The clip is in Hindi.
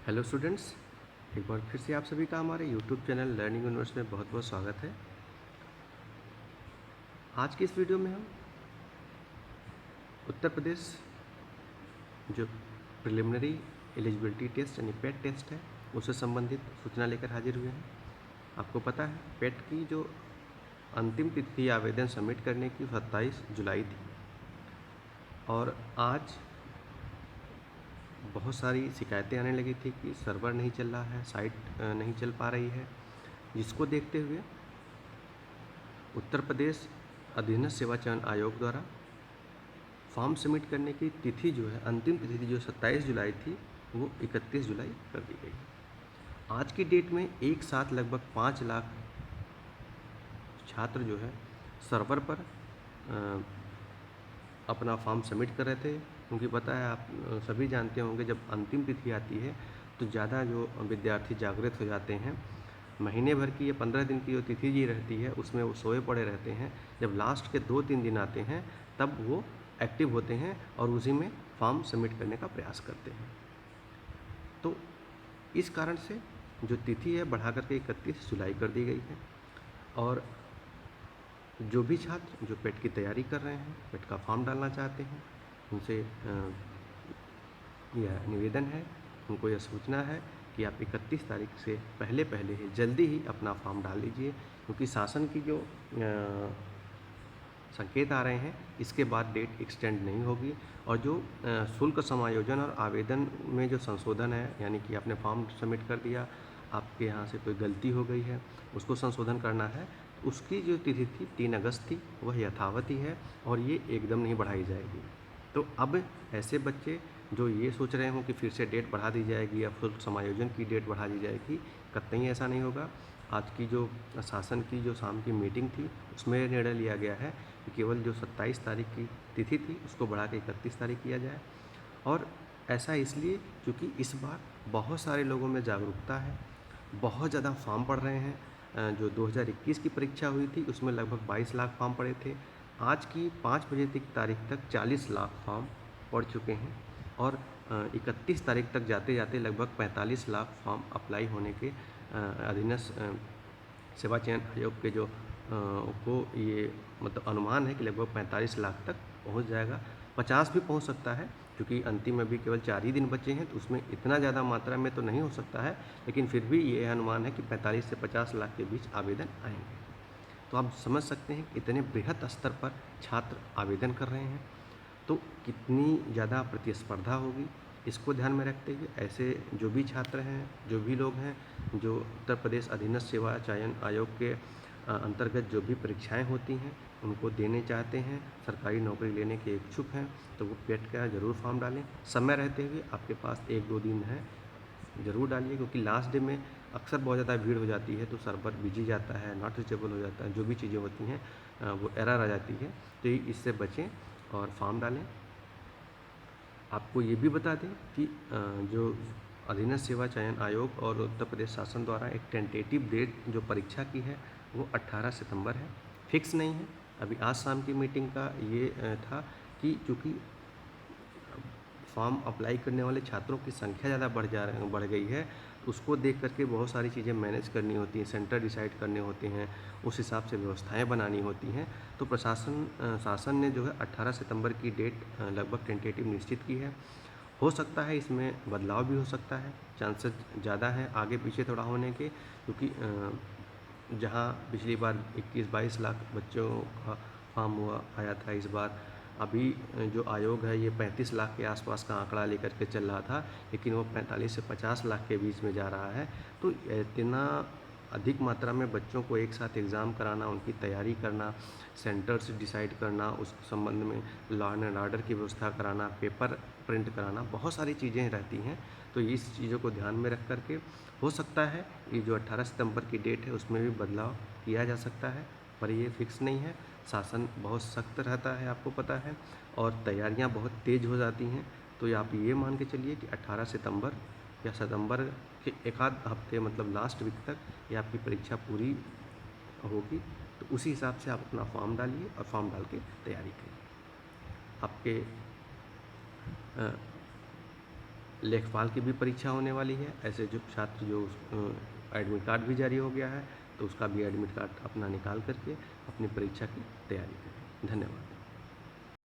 हेलो स्टूडेंट्स, एक बार फिर से आप सभी का हमारे यूट्यूब चैनल लर्निंग यूनिवर्स में बहुत बहुत स्वागत है। आज की इस वीडियो में हम उत्तर प्रदेश जो प्रिलिमिनरी एलिजिबिलिटी टेस्ट यानी पेट टेस्ट है उससे संबंधित सूचना लेकर हाजिर हुए हैं। आपको पता है पेट की जो अंतिम तिथि आवेदन सबमिट करने की 27 जुलाई थी और आज बहुत सारी शिकायतें आने लगी थी कि सर्वर नहीं चल रहा है, साइट नहीं चल पा रही है, जिसको देखते हुए उत्तर प्रदेश अधीनस्थ सेवा चयन आयोग द्वारा फॉर्म सबमिट करने की तिथि जो है, अंतिम तिथि जो 27 जुलाई थी वो 31 जुलाई कर दी गई। आज की डेट में एक साथ लगभग 5 लाख छात्र जो है सर्वर पर अपना फॉर्म सबमिट कर रहे थे, क्योंकि पता है आप सभी जानते होंगे जब अंतिम तिथि आती है तो ज़्यादा जो विद्यार्थी जागृत हो जाते हैं। महीने भर की या 15 दिन की जो तिथि जी रहती है उसमें वो सोए पड़े रहते हैं। जब लास्ट के 2-3 दिन आते हैं तब वो एक्टिव होते हैं और उसी में फॉर्म सबमिट करने का प्रयास करते हैं। तो इस कारण से जो तिथि है बढ़ा करके 31 जुलाई कर दी गई है और जो भी छात्र जो पेट की तैयारी कर रहे हैं, पेट का फॉर्म डालना चाहते हैं, उनसे यह निवेदन है, उनको यह सूचना है कि आप 31 तारीख से पहले ही जल्दी ही अपना फॉर्म डाल लीजिए, क्योंकि शासन की जो संकेत आ रहे हैं इसके बाद डेट एक्सटेंड नहीं होगी और जो शुल्क समायोजन और आवेदन में जो संशोधन है, यानी कि आपने फॉर्म सबमिट कर दिया, आपके यहाँ से कोई गलती हो गई है, उसको संशोधन करना है, उसकी जो तिथि थी 3 अगस्त थी वह यथावत ही है और ये एकदम नहीं बढ़ाई जाएगी। तो अब ऐसे बच्चे जो ये सोच रहे हों कि फिर से डेट बढ़ा दी जाएगी या शुल्क समायोजन की डेट बढ़ा दी जाएगी, कतई ऐसा नहीं होगा। आज की जो शासन की जो शाम की मीटिंग थी उसमें निर्णय लिया गया है कि केवल जो 27 तारीख की तिथि थी उसको बढ़ा के 31 तारीख किया जाए। और ऐसा इसलिए क्योंकि इस बार बहुत सारे लोगों में जागरूकता है, बहुत ज़्यादा फॉर्म पड़ रहे हैं। जो 2021 की परीक्षा हुई थी उसमें लगभग 22 लाख फॉर्म पड़े थे। आज की 5 बजे की तारीख तक 40 लाख फॉर्म पड़ चुके हैं और 31 तारीख तक जाते जाते लगभग 45 लाख फॉर्म अप्लाई होने के अधीनस्थ सेवा चयन आयोग के जो को ये मतलब अनुमान है कि लगभग 45 लाख तक पहुंच जाएगा। 50 भी पहुंच सकता है, क्योंकि अंतिम में भी केवल 4 ही दिन बचे हैं तो उसमें इतना ज़्यादा मात्रा में तो नहीं हो सकता है, लेकिन फिर भी ये अनुमान है कि 45 से 50 लाख के बीच आवेदन आएंगे। तो आप समझ सकते हैं कि इतने बृहद स्तर पर छात्र आवेदन कर रहे हैं तो कितनी ज़्यादा प्रतिस्पर्धा होगी। इसको ध्यान में रखते हुए ऐसे जो भी छात्र हैं, जो भी लोग हैं जो उत्तर प्रदेश अधीनस्थ सेवा चयन आयोग के अंतर्गत जो भी परीक्षाएं होती हैं उनको देने चाहते हैं, सरकारी नौकरी लेने के इच्छुक हैं, तो वो पेट का ज़रूर फॉर्म डालें। समय रहते हुए आपके पास 1-2 दिन है, ज़रूर डालिए, क्योंकि लास्ट डे में अक्सर बहुत ज़्यादा भीड़ हो जाती है तो सर्वर बिजी जाता है, नॉट रीचेबल हो जाता है, जो भी चीज़ें होती हैं वो एरर आ जाती है। तो इससे बचें और फॉर्म डालें। आपको ये भी बता दें कि जो अधीनस्थ सेवा चयन आयोग और उत्तर प्रदेश शासन द्वारा एक टेंटेटिव डेट जो परीक्षा की है वो 18 सितंबर है, फिक्स नहीं है। अभी आज शाम की मीटिंग का ये था कि चूँकि फॉर्म अप्लाई करने वाले छात्रों की संख्या ज़्यादा बढ़ गई है, उसको देख करके बहुत सारी चीज़ें मैनेज करनी होती हैं, सेंटर डिसाइड करने होते हैं, उस हिसाब से व्यवस्थाएं बनानी होती हैं। तो शासन ने जो है 18 सितंबर की डेट लगभग टेंटेटिव निश्चित की है। हो सकता है इसमें बदलाव भी हो सकता है, चांसेस ज़्यादा हैं आगे पीछे थोड़ा होने के, क्योंकि जहाँ पिछली बार 21-22 लाख बच्चों का फॉर्म आया था, इस बार अभी जो आयोग है ये 35 लाख के आसपास का आंकड़ा लेकर के चल रहा था, लेकिन वो 45 से 50 लाख के बीच में जा रहा है। तो इतना अधिक मात्रा में बच्चों को एक साथ एग्ज़ाम कराना, उनकी तैयारी करना, सेंटर्स डिसाइड करना, उस संबंध में लॉ एंड ऑर्डर की व्यवस्था कराना, पेपर प्रिंट कराना, बहुत सारी चीज़ें रहती हैं। तो इस चीज़ों को ध्यान में रख करके हो सकता है ये जो 18 सितंबर की डेट है उसमें भी बदलाव किया जा सकता है, पर ये फिक्स नहीं है। शासन बहुत सख्त रहता है, आपको पता है, और तैयारियां बहुत तेज़ हो जाती हैं। तो आप ये मान के चलिए कि 18 सितंबर या सितंबर के एक आध हफ्ते मतलब लास्ट वीक तक ये आपकी परीक्षा पूरी होगी। तो उसी हिसाब से आप अपना फॉर्म डालिए और फॉर्म डाल के तैयारी करिए। आपके लेखपाल की भी परीक्षा होने वाली है। ऐसे जो छात्र जो एडमिट कार्ड भी जारी हो गया है, तो उसका भी एडमिट कार्ड अपना निकाल करके अपनी परीक्षा की तैयारी करें। धन्यवाद।